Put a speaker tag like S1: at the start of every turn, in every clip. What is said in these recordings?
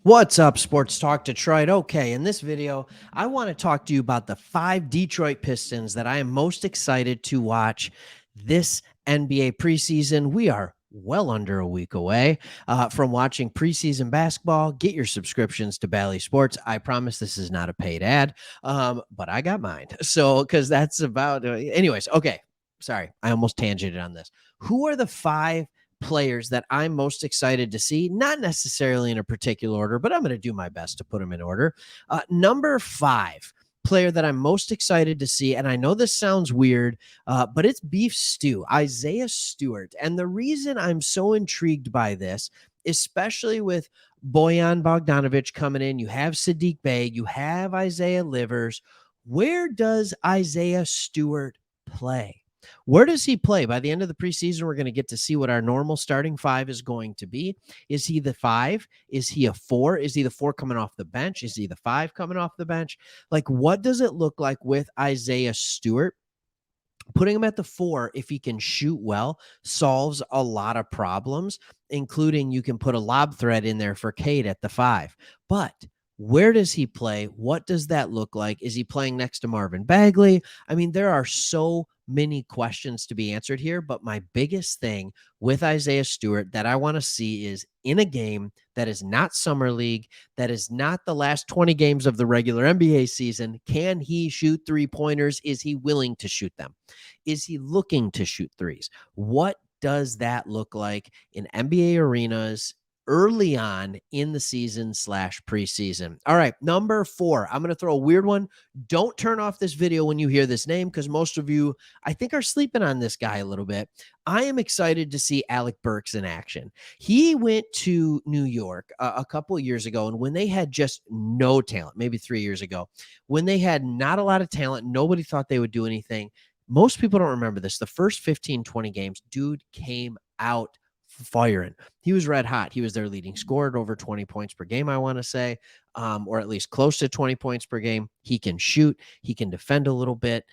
S1: What's up, Sports Talk Detroit? Okay, in this video, I want to talk to you about the 5 Detroit Pistons that I am most excited to watch this NBA preseason. We are well under a week away from watching preseason basketball. Get your subscriptions to Bally Sports. I promise this is not a paid ad, but I got mine. So, because that's about, anyways, okay. Sorry, I almost tangented on this. Who are the 5 players that I'm most excited to see? Not necessarily in a particular order, but I'm going to do my best to put them in order. Number 5 player that I'm most excited to see, and I know this sounds weird, but it's Beef Stew, Isaiah Stewart. And the reason I'm so intrigued by this, especially with Bojan Bogdanovic coming in, you have Sadiq Bey, you have Isaiah Livers. Where does Isaiah Stewart play? Where does he play? By the end of the preseason, we're going to get to see what our normal starting 5 is going to be. Is he the 5? Is he a 4? Is he the 4 coming off the bench? Is he the 5 coming off the bench? Like, what does it look like with Isaiah Stewart? Putting him at the 4, if he can shoot well, solves a lot of problems, including you can put a lob threat in there for Cade at the 5. But where does he play? What does that look like? Is he playing next to Marvin Bagley? I mean, there are so many questions to be answered here, but my biggest thing with Isaiah Stewart that I want to see is in a game that is not summer league, that is not the last 20 games of the regular NBA season, can he shoot 3-pointers? Is he willing to shoot them? Is he looking to shoot threes? What does that look like in NBA arenas early on in the season / preseason? All right, number 4. I'm going to throw a weird one. Don't turn off this video when you hear this name, because most of you, I think, are sleeping on this guy a little bit. I am excited to see Alec Burks in action. He went to New York a couple of years ago, and when they had just no talent, maybe 3 years ago, when they had not a lot of talent, nobody thought they would do anything. Most people don't remember this. The first 15, 20 games, dude came out firing. He was red hot. He was their leading scorer at over 20 points per game, I want to say, or at least close to 20 points per game. He can shoot. He can defend a little bit.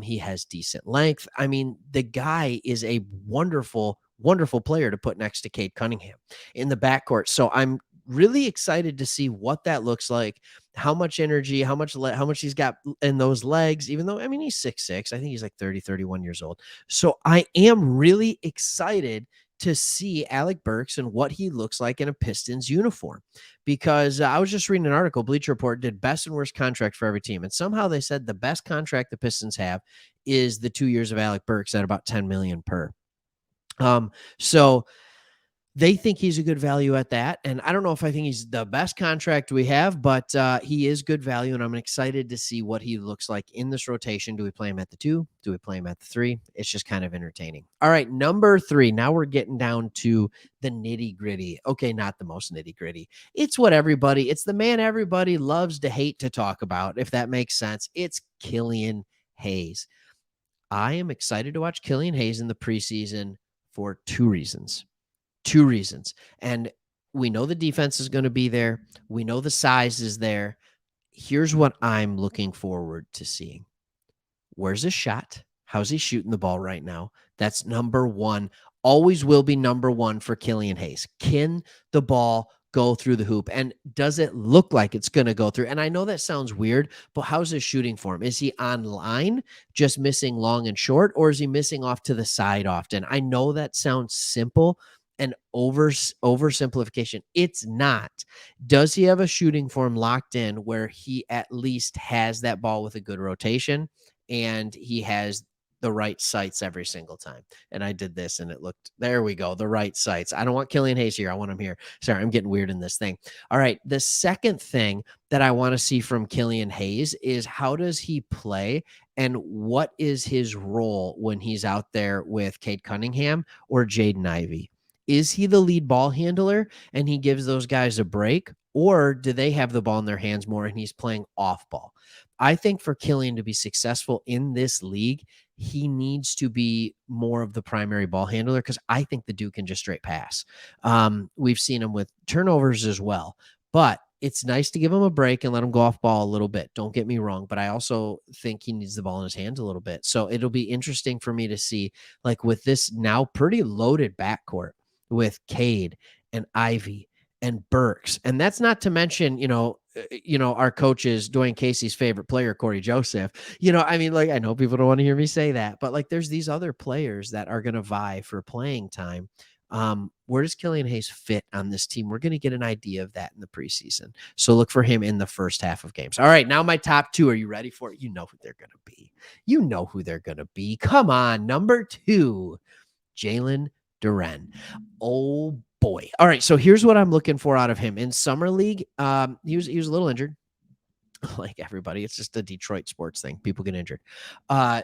S1: He has decent length. I mean, the guy is a wonderful, wonderful player to put next to Cade Cunningham in the backcourt. So I'm really excited to see what that looks like, how much energy, how much he's got in those legs, even though, I mean, he's 6'6". I think he's like 30, 31 years old. So I am really excited to see Alec Burks and what he looks like in a Pistons uniform, because I was just reading an article. Bleacher Report did best and worst contract for every team, and somehow they said the best contract the Pistons have is the 2 years of Alec Burks at about $10 million per. So they think he's a good value at that. And I don't know if I think he's the best contract we have, but he is good value. And I'm excited to see what he looks like in this rotation. Do we play him at the 2? Do we play him at the 3? It's just kind of entertaining. All right, number 3. Now we're getting down to the nitty gritty. Okay, not the most nitty gritty. It's the man everybody loves to hate to talk about, if that makes sense. It's Killian Hayes. I am excited to watch Killian Hayes in the preseason for 2 reasons. 2 reasons. And we know the defense is going to be there. We know the size is there. Here's what I'm looking forward to seeing. Where's his shot? How's he shooting the ball right now? That's number 1. Always will be number 1 for Killian Hayes. Can the ball go through the hoop? And does it look like it's going to go through? And I know that sounds weird, but how's his shooting form? Is he on line, just missing long and short, or is he missing off to the side often? I know that sounds simple, an oversimplification. It's not. Does he have a shooting form locked in where he at least has that ball with a good rotation and he has the right sights every single time? And I did this and it looked, there we go, the right sights. I don't want Killian Hayes here. I want him here. Sorry, I'm getting weird in this thing. All right. The second thing that I want to see from Killian Hayes is, how does he play and what is his role when he's out there with Cade Cunningham or Jaden Ivey? Is he the lead ball handler and he gives those guys a break, or do they have the ball in their hands more and he's playing off ball? I think for Killian to be successful in this league, he needs to be more of the primary ball handler, because I think the dude can just straight pass. We've seen him with turnovers as well, but it's nice to give him a break and let him go off ball a little bit. Don't get me wrong, but I also think he needs the ball in his hands a little bit. So it'll be interesting for me to see, like, with this now pretty loaded backcourt with Cade and Ivy and Burks. And that's not to mention, our coach is Dwayne Casey's favorite player, Corey Joseph. I mean, like, I know people don't want to hear me say that, but like there's these other players that are going to vie for playing time. Where does Killian Hayes fit on this team? We're going to get an idea of that in the preseason. So look for him in the first half of games. All right, now my top two. Are you ready for it? You know who they're going to be. You know who they're going to be. Come on, number 2, Jalen Duran. Oh boy. All right, so here's what I'm looking for out of him. In summer league, he was a little injured. Like everybody, it's just a Detroit sports thing. People get injured.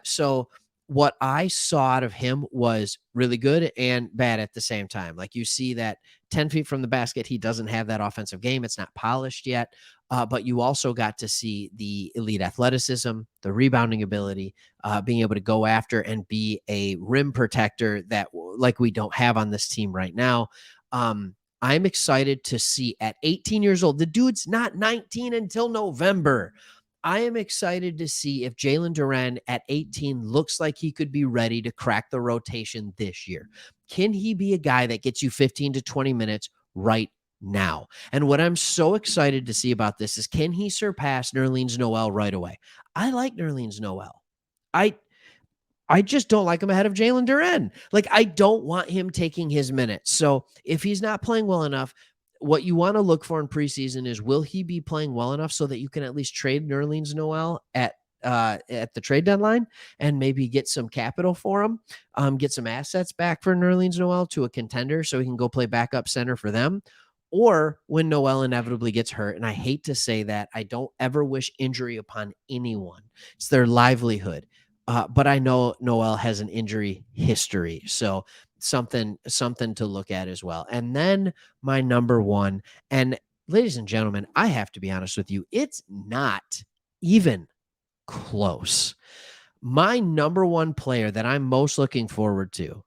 S1: So what I saw out of him was really good and bad at the same time. Like you see that 10 feet from the basket, he doesn't have that offensive game. It's not polished yet. But you also got to see the elite athleticism, the rebounding ability, being able to go after and be a rim protector that like we don't have on this team right now. I'm excited to see at 18 years old, the dude's not 19 until November. I am excited to see if Jalen Duran at 18 looks like he could be ready to crack the rotation this year. Can he be a guy that gets you 15 to 20 minutes right now? And what I'm so excited to see about this is, can he surpass Nerlens Noel right away? I like Nerlens Noel. I just don't like him ahead of Jalen Duran. Like, I don't want him taking his minutes. So if he's not playing well enough, what you want to look for in preseason is, will he be playing well enough so that you can at least trade Nerlens Noel at the trade deadline and maybe get some capital for him, get some assets back for Nerlens Noel to a contender so he can go play backup center for them. Or when Noel inevitably gets hurt, and I hate to say that, I don't ever wish injury upon anyone. It's their livelihood. But I know Noel has an injury history, so something to look at as well. And then my number 1, and ladies and gentlemen, I have to be honest with you, it's not even close. My number 1 player that I'm most looking forward to,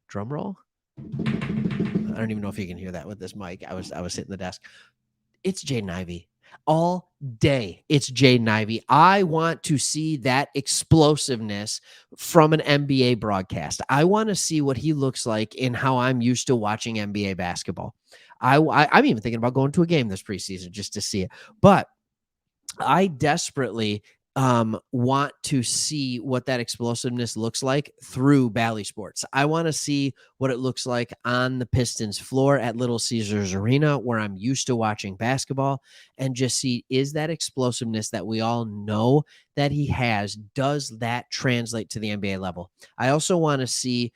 S1: drum roll. I don't even know if you can hear that with this mic. I was hitting the desk. It's Jaden Ivey. All day, it's Jaden Ivey. I want to see that explosiveness from an NBA broadcast. I want to see what he looks like in how I'm used to watching NBA basketball. I'm even thinking about going to a game this preseason just to see it. But I desperately want to see what that explosiveness looks like through Bally Sports. I want to see what it looks like on the Pistons floor at Little Caesars Arena, where I'm used to watching basketball, and just see, is that explosiveness that we all know that he has, does that translate to the NBA level? I also want to see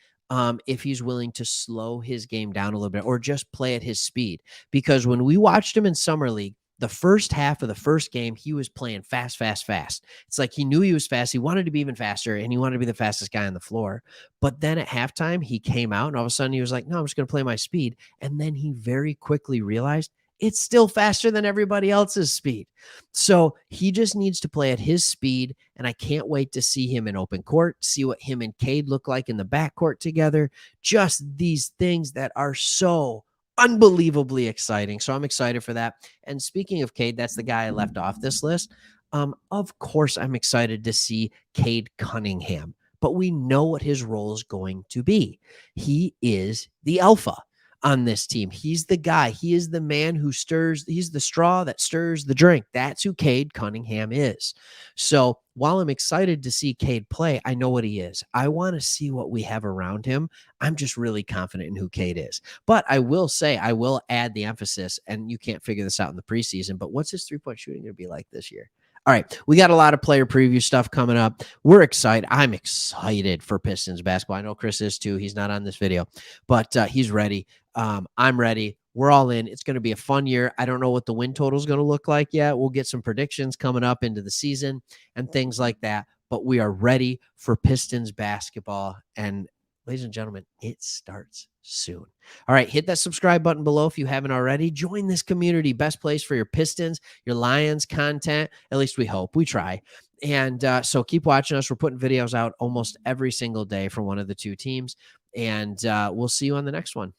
S1: if he's willing to slow his game down a little bit or just play at his speed. Because when we watched him in Summer League, the first half of the first game, he was playing fast. It's like he knew he was fast. He wanted to be even faster, and he wanted to be the fastest guy on the floor. But then at halftime, he came out, and all of a sudden he was like, no, I'm just going to play my speed. And then he very quickly realized it's still faster than everybody else's speed. So he just needs to play at his speed, and I can't wait to see him in open court, see what him and Cade look like in the backcourt together. Just these things that are so unbelievably exciting. So I'm excited for that. And speaking of Cade, that's the guy I left off this list. Of course, I'm excited to see Cade Cunningham, but we know what his role is going to be. He is the alpha on this team. He's the guy. He is the man who stirs. He's the straw that stirs the drink. That's who Cade Cunningham is. So while I'm excited to see Cade play, I know what he is. I want to see what we have around him. I'm just really confident in who Cade is. But I will say, I will add the emphasis, and you can't figure this out in the preseason, but what's his three-point shooting going to be like this year? All right, we got a lot of player preview stuff coming up. We're excited. I'm excited for Pistons basketball. I know Chris is too. He's not on this video, but he's ready. I'm ready. We're all in. It's going to be a fun year. I don't know what the win total is going to look like yet. We'll get some predictions coming up into the season and things like that, but we are ready for Pistons basketball. And ladies and gentlemen, it starts soon. All right, hit that subscribe button below if you haven't already. Join this community. Best place for your Pistons, your Lions content. At least we hope. We try. And so keep watching us. We're putting videos out almost every single day from one of the two teams. And we'll see you on the next one.